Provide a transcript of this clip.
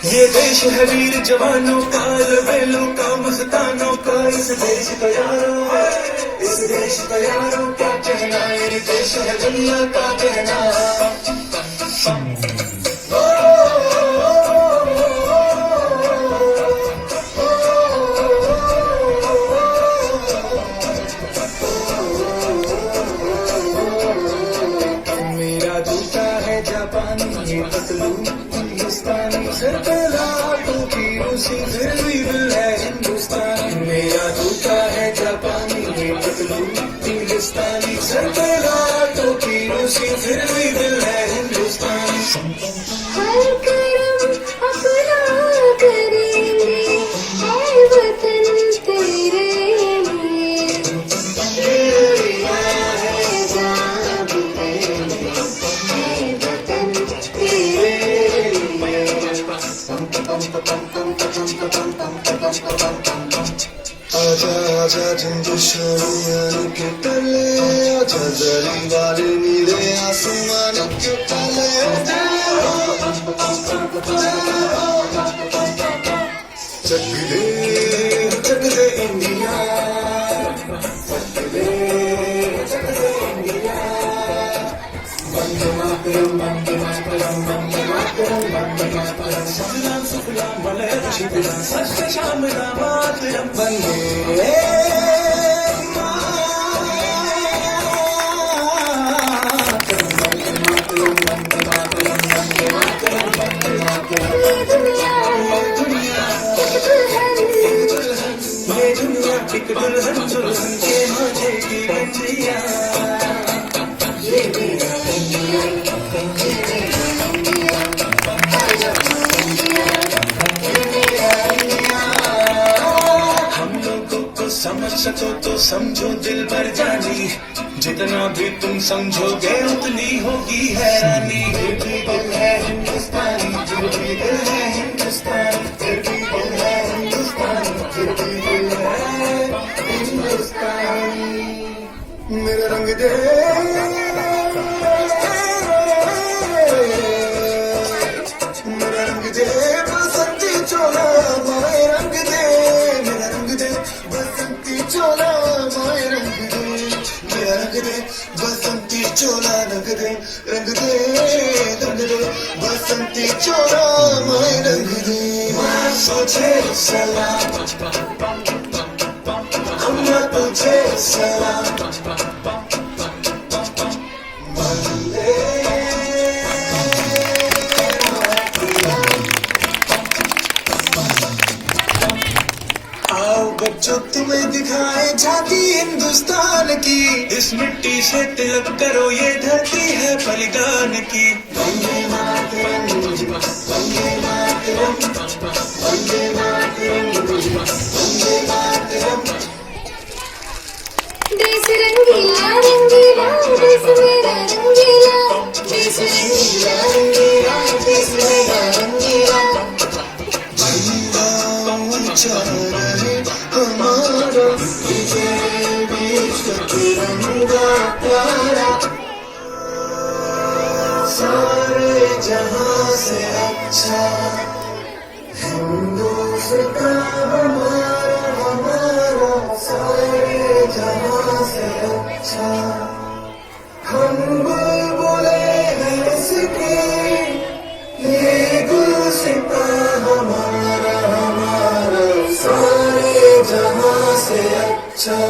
ये देश है वीर जवानों का, लड़ेलों का, मस्तानों का। इस देश का यारों है, इस देश का यारों क्या कहना। ये देश है दुनिया का कहना। मेरा जूता है जापानी, ये पतलून हिंदुस्तानी, सर पे लाटों की रूसी, फिर भी दिल है हिंदुस्तानी। मेरा जूता है जापानी, ये पतलून हिंदुस्तानी, सर पे लाटों की रूसी, फिर भी दिल है हिंदुस्तानी। हर कर्म अपना करेंगे, है वतन तेरे लिए। तेरा है जान देंगे, है वतन तेरे लिए। आजा आजा हिंदुस्तान के तले, आजा जरी वाले नीले आसमान के तले। चक दे इंडिया, चक दे इंडिया। वंदे मातरम, वंदे मातरम, वंदे मातरम, वंदे मातरम। सुफलाम सुफलाम मलयज शिबिरम, सत्य श्याम मातरम। वंदे एक दुल्हन दुल्हन के माथे की बंजिया। ये मेरा बंजिया, हम लोगों को समझ सको तो समझो दिल भर जानी, जितना भी तुम समझोगे उतनी होगी हैरानी। फिर भी दिल है हिंदुस्तानी, फिर भी दिल है हिंदुस्तानी, फिर भी दिल है हिंदुस्तानी, फिर भी दिल है हिंदुस्तानी। मेरा रंग दे, मेरा रंग दे बसंती चोला, माए रंग दे। मेरा रंग दे बसंती चोला, माए रंग दे। मेरा रंग दे बसंती चोला, रंग दे, रंग दे, रंग दे बसंती चोला, माए रंग दे। सोचे सलाम, अम्मा तुझे सलाम। आओ बच्चों तुम्हें दिखाए झांकी हिंदुस्तान की, इस मिट्टी से तिलक करो ये धरती है बलिदान की। वंदे मातरम, वंदे मातरम, वंदे मातरम, वंदे मातरम। देश रंगीला रंगीला, देश मेरा रंगीला, देश रंगीला रंगीला, देश मेरा रंगीला। झंडा ऊंचा रहे हमारा, विजय विश्व तिरंगा प्यारा। सारे जहां से अच्छा हिंदुस्तान हमारा, हमारा। सारे जहां से अच्छा हम बुलबुले हैं इसके, ये गुलसितां हमारा, हमारा। सारे जहां से अच्छा